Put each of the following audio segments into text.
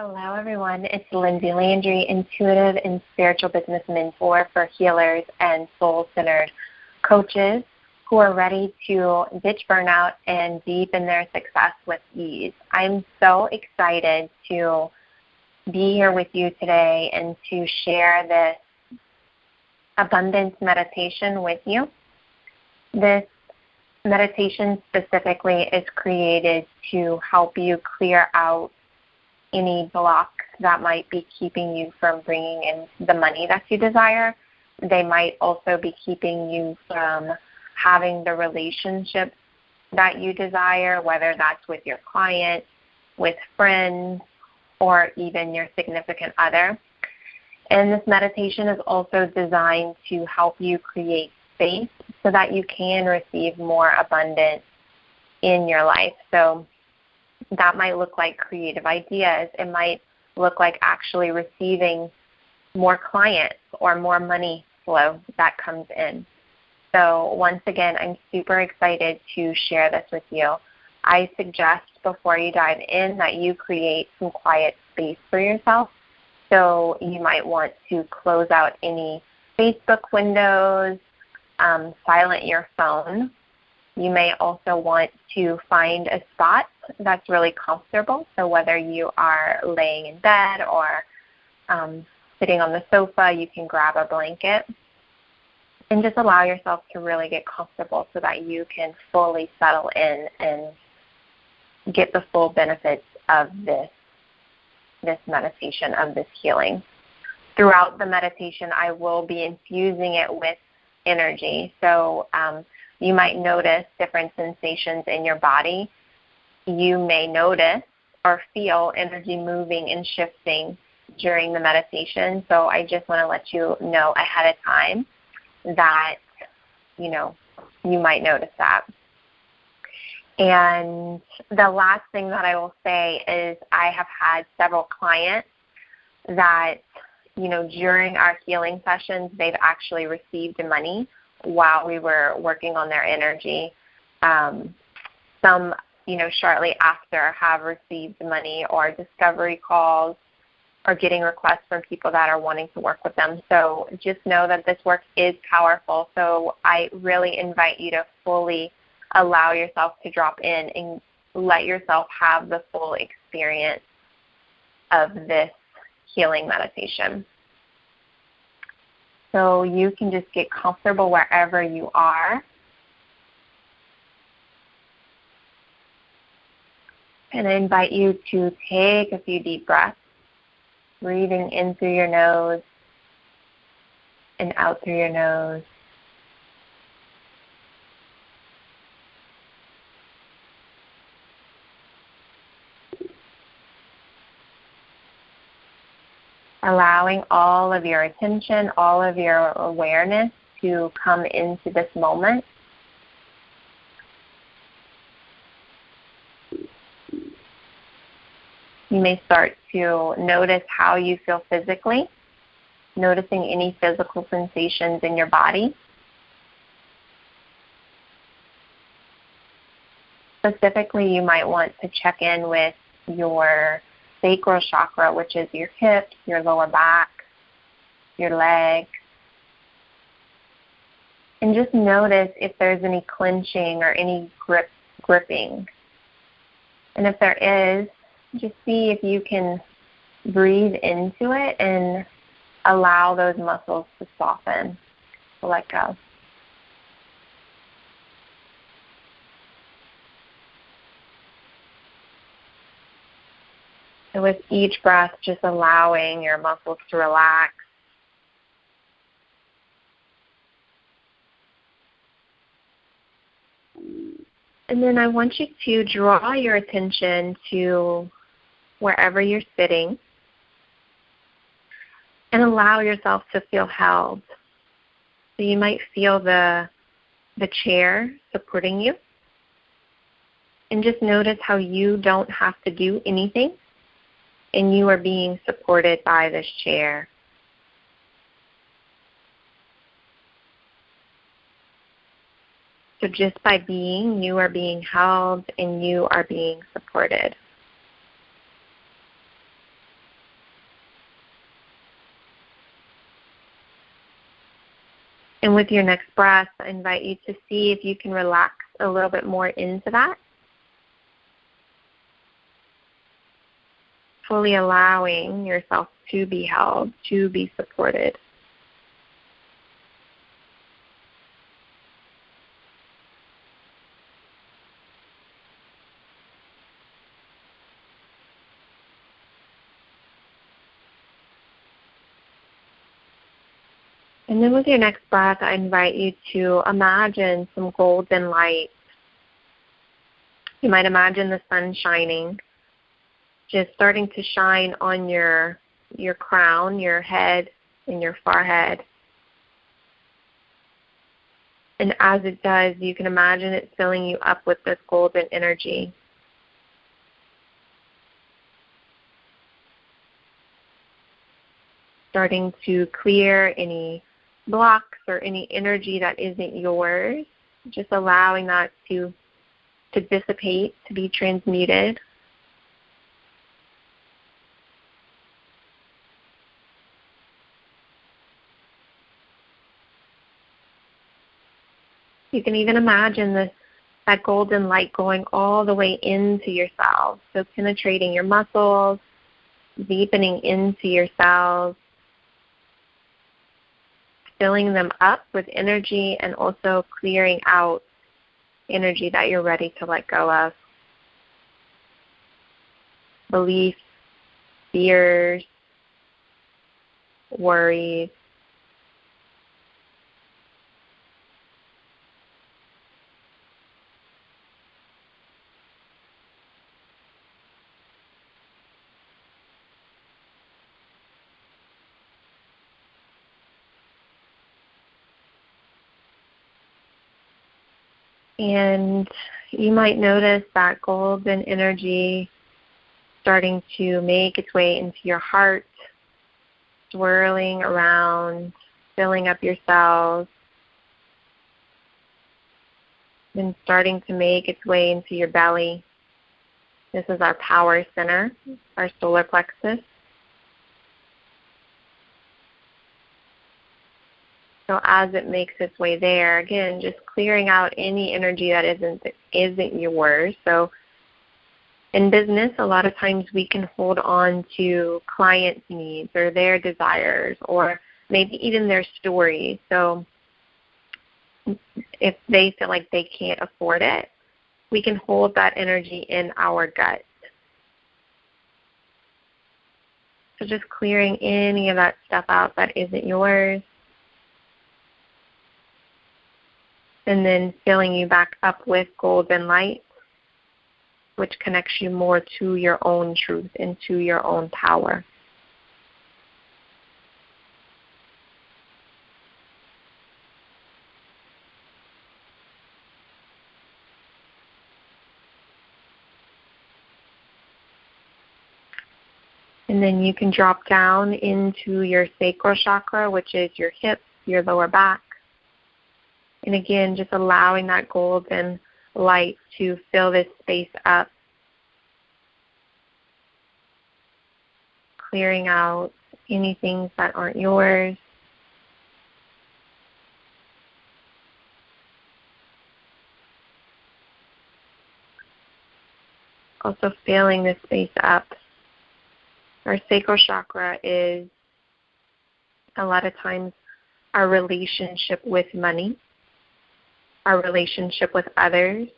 Hello, everyone. It's Lindsay Landry, intuitive and spiritual business mentor for healers and soul-centered coaches who are ready to ditch burnout and deepen their success with ease. I'm so excited to be here with you today and to share this abundance meditation with you. This meditation specifically is created to help you clear out any blocks that might be keeping you from bringing in the money that you desire. They might also be keeping you from having the relationships that you desire, whether that's with your client, with friends, or even your significant other. And this meditation is also designed to help you create space so that you can receive more abundance in your life. So that might look like creative ideas. It might look like actually receiving more clients or more money flow that comes in. So once again, I'm super excited to share this with you. I suggest before you dive in that you create some quiet space for yourself. So you might want to close out any Facebook windows, silent your phone. You may also want to find a spot that's really comfortable. So whether you are laying in bed or sitting on the sofa, you can grab a blanket and just allow yourself to really get comfortable so that you can fully settle in and get the full benefits of this meditation, of this healing. Throughout the meditation, I will be infusing it with energy. So you might notice different sensations in your body. You may notice or feel energy moving and shifting during the meditation. So I just want to let you know ahead of time that, you might notice that. And the last thing that I will say is I have had several clients that, during our healing sessions, they've actually received money while we were working on their energy. Some, shortly after have received money or discovery calls or getting requests from people that are wanting to work with them. So just know that this work is powerful. So I really invite you to fully allow yourself to drop in and let yourself have the full experience of this healing meditation. So you can just get comfortable wherever you are. And I invite you to take a few deep breaths, breathing in through your nose and out through your nose. Allowing all of your attention, all of your awareness to come into this moment. You may start to notice how you feel physically, noticing any physical sensations in your body. Specifically, you might want to check in with your sacral chakra, which is your hips, your lower back, your legs. And just notice if there's any clenching or any gripping. And if there is, just see if you can breathe into it and allow those muscles to soften, to let go. And with each breath, just allowing your muscles to relax. And then I want you to draw your attention to wherever you're sitting and allow yourself to feel held. So you might feel the chair supporting you. And just notice how you don't have to do anything and you are being supported by this chair. So just by being, you are being held and you are being supported. And with your next breath, I invite you to see if you can relax a little bit more into that, fully allowing yourself to be held, to be supported. And then with your next breath, I invite you to imagine some golden light. You might imagine the sun shining, just starting to shine on your crown, your head, and your forehead. And as it does, you can imagine it filling you up with this golden energy. Starting to clear any blocks or any energy that isn't yours, just allowing that to dissipate, to be transmuted. You can even imagine that golden light going all the way into your cells, so penetrating your muscles, deepening into your cells, filling them up with energy, and also clearing out energy that you're ready to let go of. Beliefs, fears, worries. And you might notice that golden energy starting to make its way into your heart, swirling around, filling up your cells, then starting to make its way into your belly. This is our power center, our solar plexus. So as it makes its way there, again, just clearing out any energy that isn't yours. So in business, a lot of times we can hold on to clients' needs or their desires or maybe even their stories. So if they feel like they can't afford it, we can hold that energy in our gut. So just clearing any of that stuff out that isn't yours. And then filling you back up with golden light, which connects you more to your own truth and to your own power. And then you can drop down into your sacral chakra, which is your hips, your lower back. And again, just allowing that golden light to fill this space up, clearing out any things that aren't yours. Also filling this space up. Our sacral chakra is a lot of times our relationship with money, our relationship with others.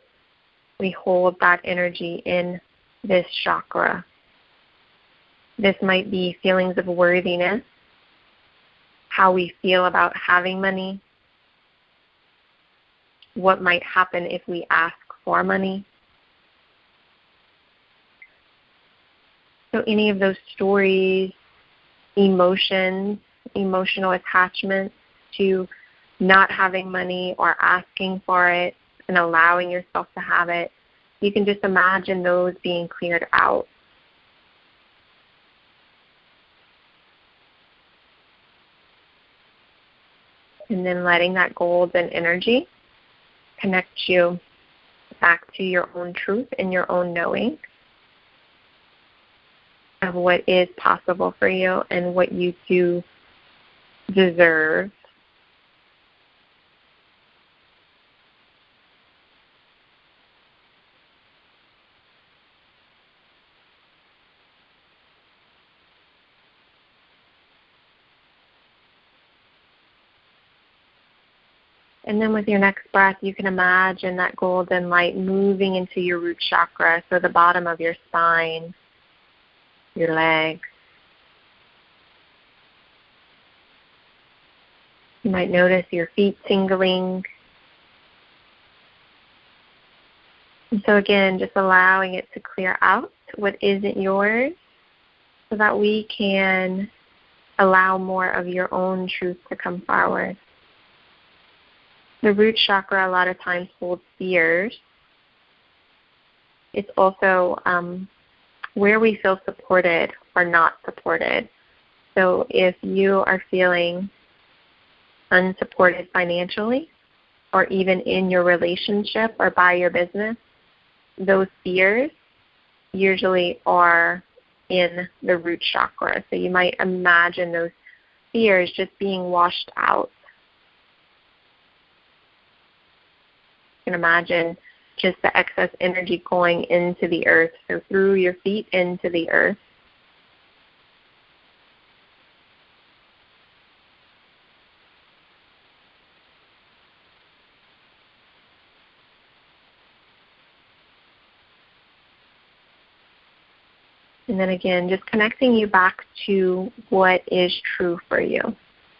We hold that energy in this chakra. This might be feelings of worthiness, how we feel about having money, what might happen if we ask for money. So any of those stories, emotions, emotional attachments to not having money or asking for it and allowing yourself to have it, you can just imagine those being cleared out. And then letting that golden energy connect you back to your own truth and your own knowing of what is possible for you and what you do deserve. And then with your next breath, you can imagine that golden light moving into your root chakra, so the bottom of your spine, your legs. You might notice your feet tingling. And so again, just allowing it to clear out what isn't yours so that we can allow more of your own truth to come forward. The root chakra a lot of times holds fears. It's also where we feel supported or not supported. So if you are feeling unsupported financially, or even in your relationship or by your business, those fears usually are in the root chakra. So you might imagine those fears just being washed out. You can imagine just the excess energy going into the earth, so through your feet into the earth. And then again, just connecting you back to what is true for you,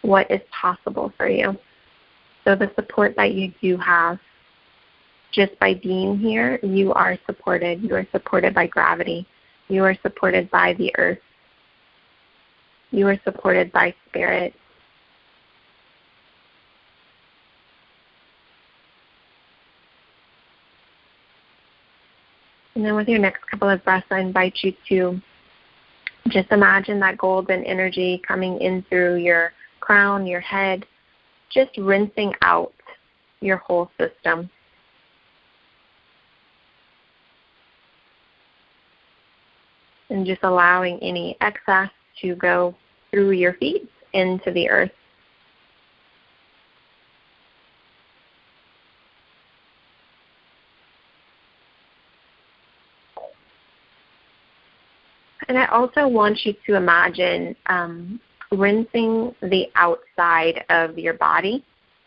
what is possible for you. So the support that you do have, just by being here, you are supported. You are supported by gravity. You are supported by the earth. You are supported by spirit. And then with your next couple of breaths, I invite you to just imagine that golden energy coming in through your crown, your head, just rinsing out your whole system. And just allowing any excess to go through your feet into the earth. And I also want you to imagine rinsing the outside of your body,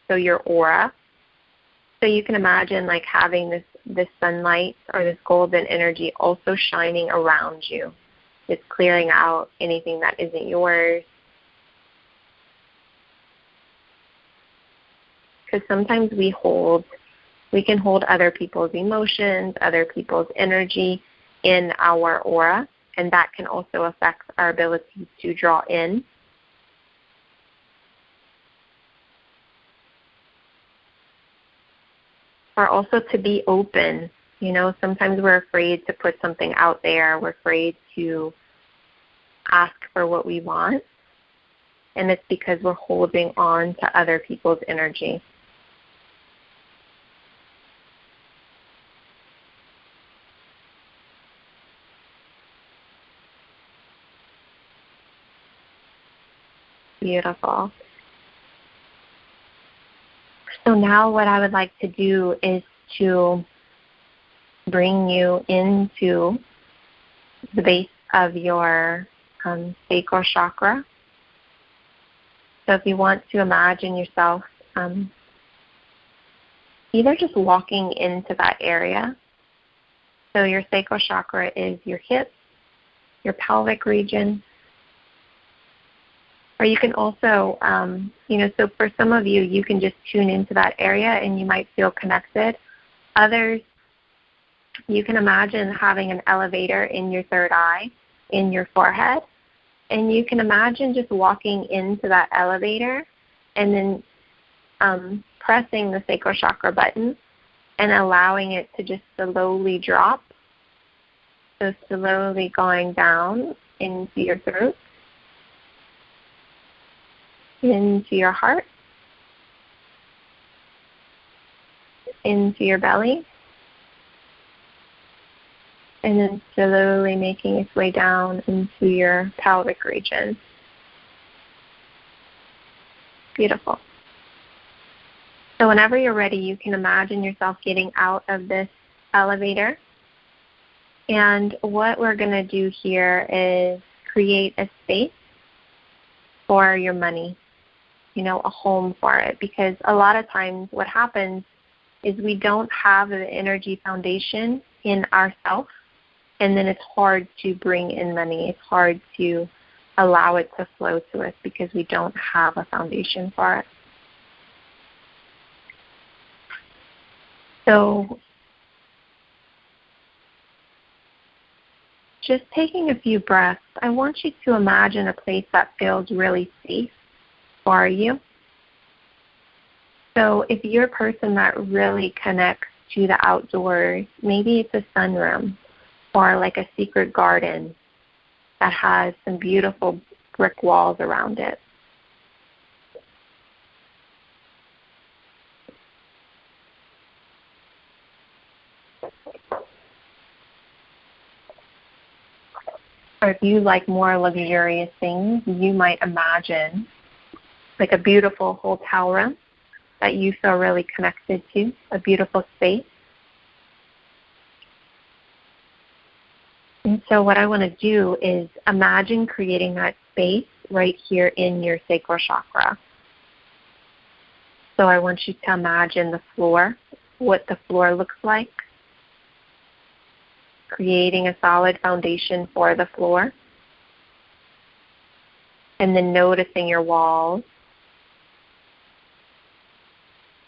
so your aura. So you can imagine like having this sunlight or this golden energy also shining around you. It's clearing out anything that isn't yours. Because sometimes we can hold other people's emotions, other people's energy in our aura, and that can also affect our ability to draw in. Or also to be open. You know, sometimes we're afraid to put something out there. We're afraid to ask for what we want. And it's because we're holding on to other people's energy. Beautiful. So now what I would like to do is to bring you into the base of your sacral chakra. So if you want to imagine yourself either just walking into that area. So your sacral chakra is your hips, your pelvic region. Or you can also, so for some of you, you can just tune into that area and you might feel connected. Others, you can imagine having an elevator in your third eye, in your forehead. And you can imagine just walking into that elevator and then pressing the sacral chakra button and allowing it to just slowly drop. So slowly going down into your throat, into your heart, into your belly, and then slowly making its way down into your pelvic region. Beautiful. So whenever you're ready, you can imagine yourself getting out of this elevator. And what we're going to do here is create a space for your money. a home for it, because a lot of times what happens is we don't have the energy foundation in ourselves, and then it's hard to bring in money. It's hard to allow it to flow to us because we don't have a foundation for it. So just taking a few breaths, I want you to imagine a place that feels really safe for you. So if you're a person that really connects to the outdoors, maybe it's a sunroom or like a secret garden that has some beautiful brick walls around it. Or if you like more luxurious things, you might imagine like a beautiful hotel room that you feel really connected to, a beautiful space. And so what I want to do is imagine creating that space right here in your sacral chakra. So I want you to imagine the floor, what the floor looks like, creating a solid foundation for the floor, and then noticing your walls.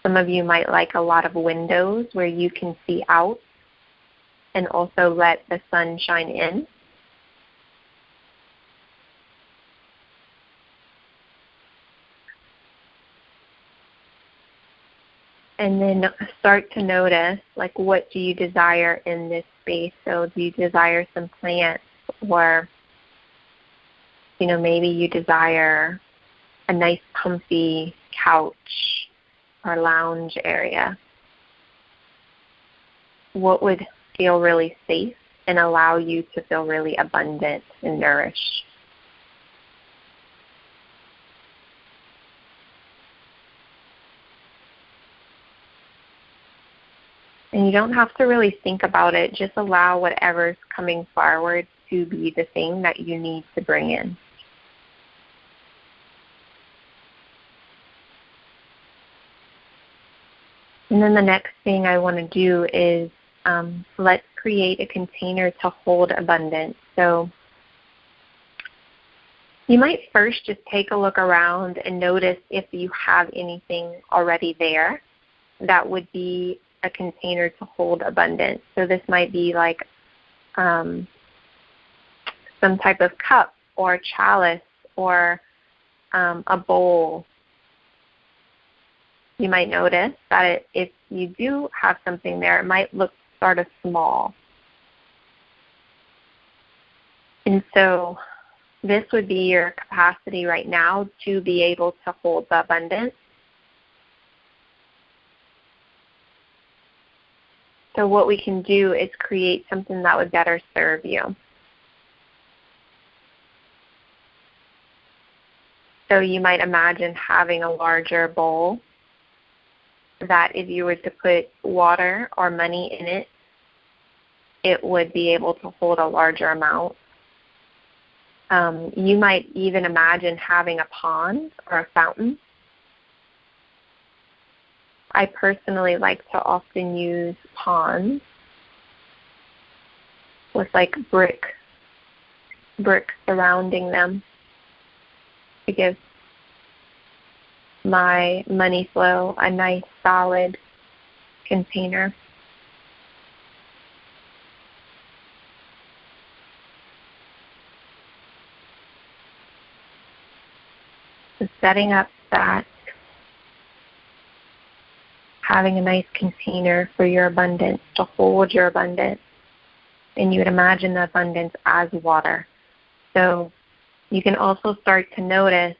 Some of you might like a lot of windows where you can see out and also let the sun shine in. And then start to notice, like, what do you desire in this space? So do you desire some plants, or, maybe you desire a nice comfy couch or lounge area? What would feel really safe and allow you to feel really abundant and nourished? And you don't have to really think about it. Just allow whatever's coming forward to be the thing that you need to bring in. And then the next thing I want to do is let's create a container to hold abundance. So you might first just take a look around and notice if you have anything already there that would be a container to hold abundance. So this might be like some type of cup or chalice or a bowl. You might notice that if you do have something there, it might look sort of small. And so this would be your capacity right now to be able to hold the abundance. So what we can do is create something that would better serve you. So you might imagine having a larger bowl that if you were to put water or money in it, it would be able to hold a larger amount. You might even imagine having a pond or a fountain. I personally like to often use ponds with like brick surrounding them to give my money flow a nice solid container. So setting up that, having a nice container for your abundance, to hold your abundance. And you would imagine the abundance as water. So you can also start to notice,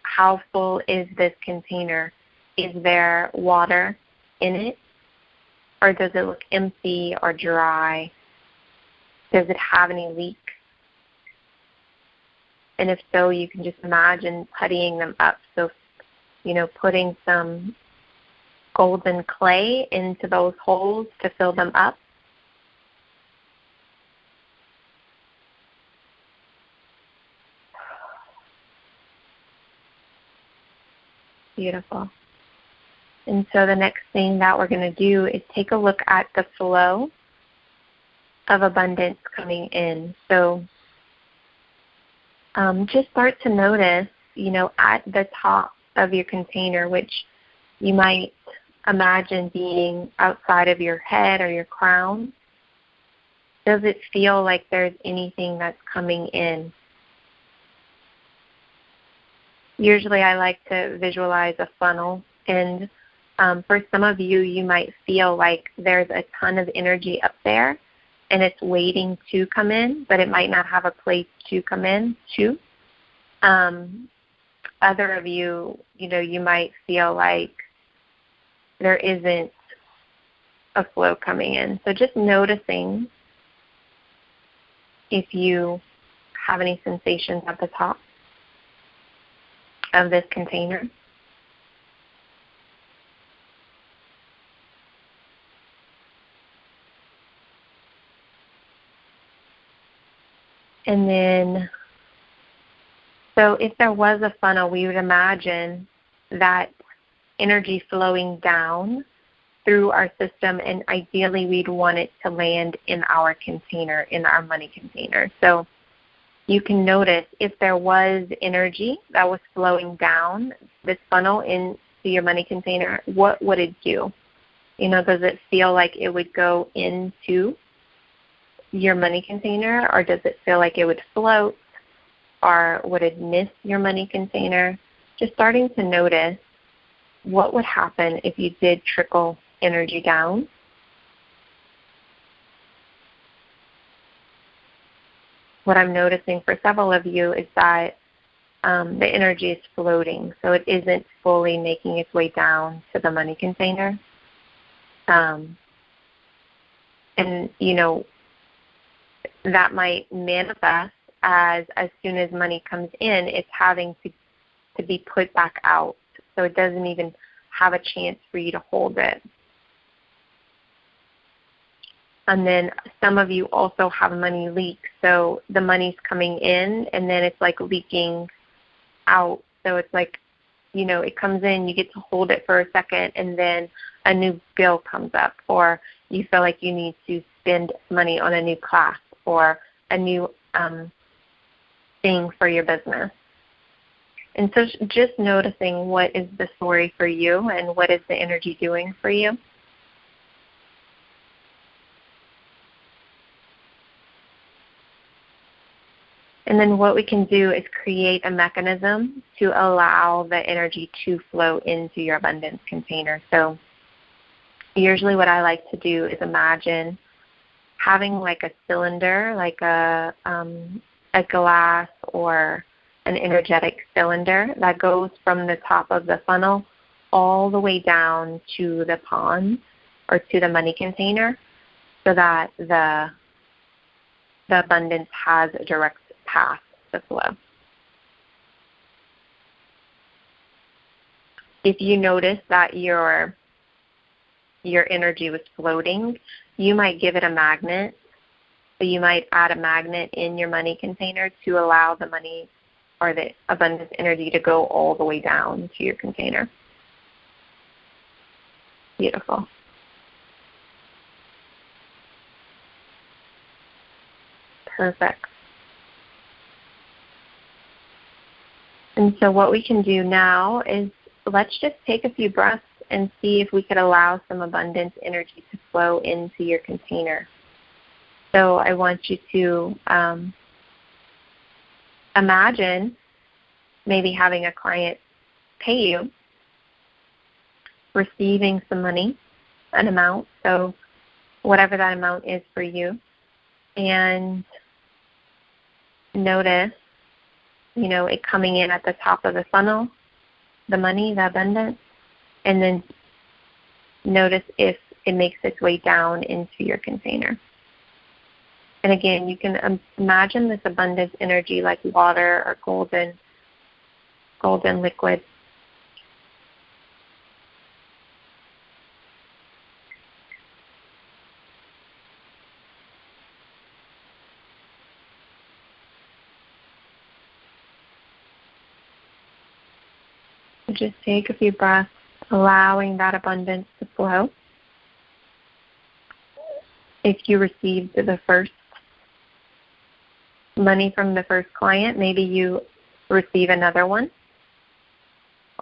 how full is this container? Is there water in it? Or does it look empty or dry? Does it have any leaks? And if so, you can just imagine puttying them up. So, putting some golden clay into those holes to fill them up. Beautiful. And so the next thing that we're going to do is take a look at the flow of abundance coming in. So just start to notice, at the top of your container, which you might imagine being outside of your head or your crown. Does it feel like there's anything that's coming in? Usually I like to visualize a funnel, and for some of you, you might feel like there's a ton of energy up there and it's waiting to come in, but it might not have a place to come in to. Other of you, you might feel like there isn't a flow coming in. So just noticing if you have any sensations at the top of this container. And then, so if there was a funnel, we would imagine that energy flowing down through our system, and ideally we'd want it to land in our container, in our money container. So you can notice if there was energy that was flowing down this funnel into your money container, what would it do? Does it feel like it would go into your money container, or does it feel like it would float, or would it miss your money container? Just starting to notice what would happen if you did trickle energy down. What I'm noticing for several of you is that the energy is floating, so it isn't fully making its way down to the money container. And, that might manifest as soon as money comes in, it's having to be put back out. So it doesn't even have a chance for you to hold it. And then some of you also have money leaks. So the money's coming in and then it's like leaking out. So it's like, it comes in, you get to hold it for a second, and then a new bill comes up, or you feel like you need to spend money on a new class or a new thing for your business. And so just noticing what is the story for you and what is the energy doing for you. And then what we can do is create a mechanism to allow the energy to flow into your abundance container. So usually what I like to do is imagine having like a cylinder, like a glass or an energetic cylinder that goes from the top of the funnel all the way down to the pond or to the money container, so that the abundance has a direct path to flow. If you notice that your energy was floating, you might give it a magnet. So you might add a magnet in your money container to allow the money or the abundance energy to go all the way down to your container. Beautiful. Perfect. And so what we can do now is let's just take a few breaths and see if we could allow some abundance energy to flow into your container. So I want you to imagine maybe having a client pay you, receiving some money, an amount, so whatever that amount is for you, and notice, it coming in at the top of the funnel, the money, the abundance, and then notice if it makes its way down into your container. And again, you can imagine this abundance energy like water or golden liquid. So just take a few breaths, allowing that abundance to flow. If you received the first money from the first client, maybe you receive another one.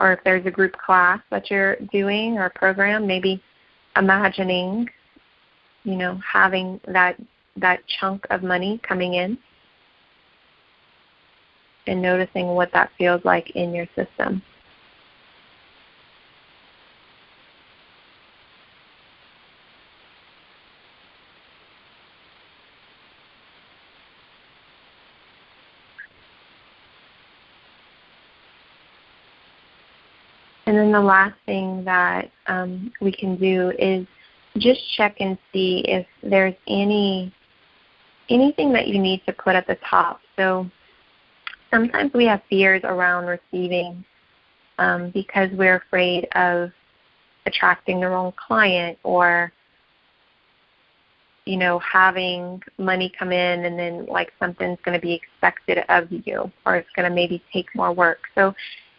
Or if there's a group class that you're doing or program, maybe imagining, having that chunk of money coming in and noticing what that feels like in your system. And then the last thing that we can do is just check and see if there's anything that you need to put at the top. So sometimes we have fears around receiving because we're afraid of attracting the wrong client or, having money come in and then something's going to be expected of you or it's going to maybe take more work. So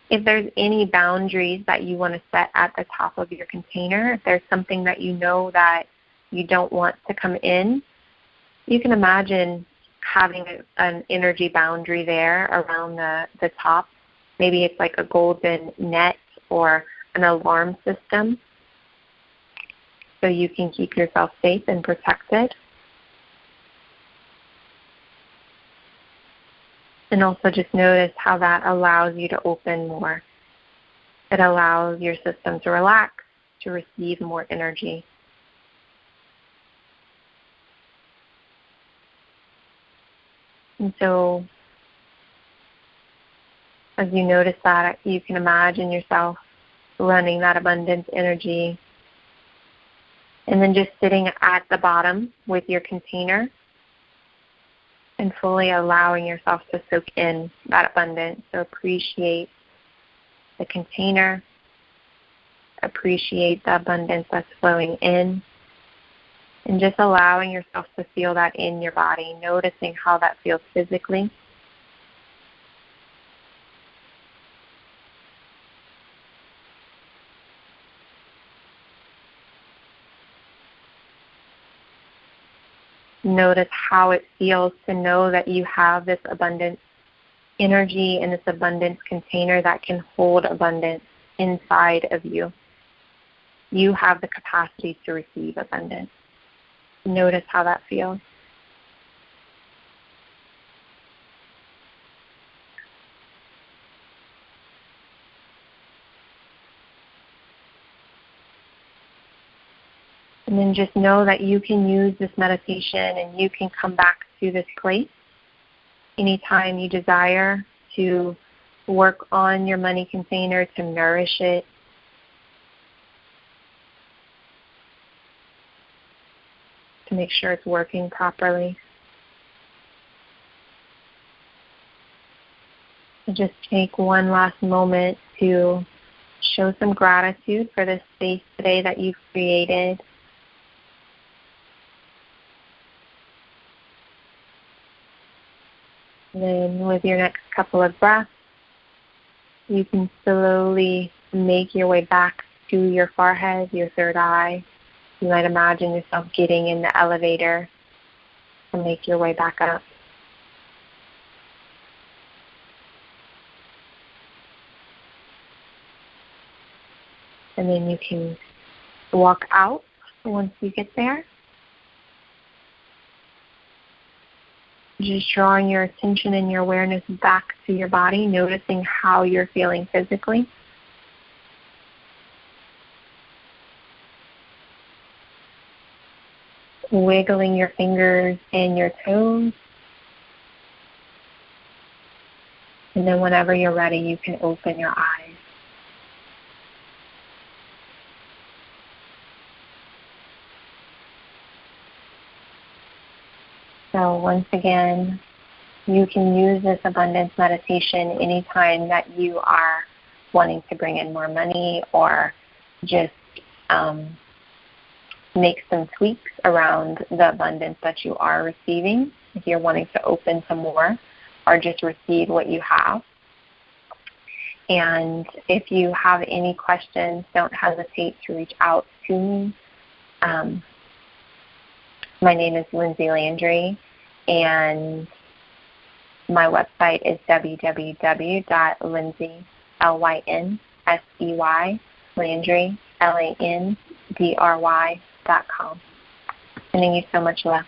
if there's any boundaries that you want to set at the top of your container, if there's something that you know that you don't want to come in, you can imagine having an energy boundary there around the top. Maybe it's like a golden net or an alarm system so you can keep yourself safe and protected. And also just notice how that allows you to open more. It allows your system to relax, to receive more energy. And so as you notice that, you can imagine yourself running that abundance energy and then just sitting at the bottom with your container and fully allowing yourself to soak in that abundance. So appreciate the container, appreciate the abundance that's flowing in, and just allowing yourself to feel that in your body, noticing how that feels physically. Notice how it feels to know that you have this abundance energy and this abundance container that can hold abundance inside of you. You have the capacity to receive abundance. Notice how that feels. And then just know that you can use this meditation and you can come back to this place anytime you desire to work on your money container, to nourish it. To make sure it's working properly. And just take one last moment to show some gratitude for this space today that you've created. And then with your next couple of breaths, you can slowly make your way back to your forehead, your third eye. You might imagine yourself getting in the elevator and make your way back up. And then you can walk out once you get there. Just drawing your attention and your awareness back to your body, noticing how you're feeling physically. Wiggling your fingers and your toes. And then whenever you're ready, you can open your eyes. So once again, you can use this abundance meditation anytime that you are wanting to bring in more money or just make some tweaks around the abundance that you are receiving, if you're wanting to open some more or just receive what you have. And if you have any questions, don't hesitate to reach out to me. My name is Lindsay Landry, and my website is www.lindsay.com. Sending you so much love.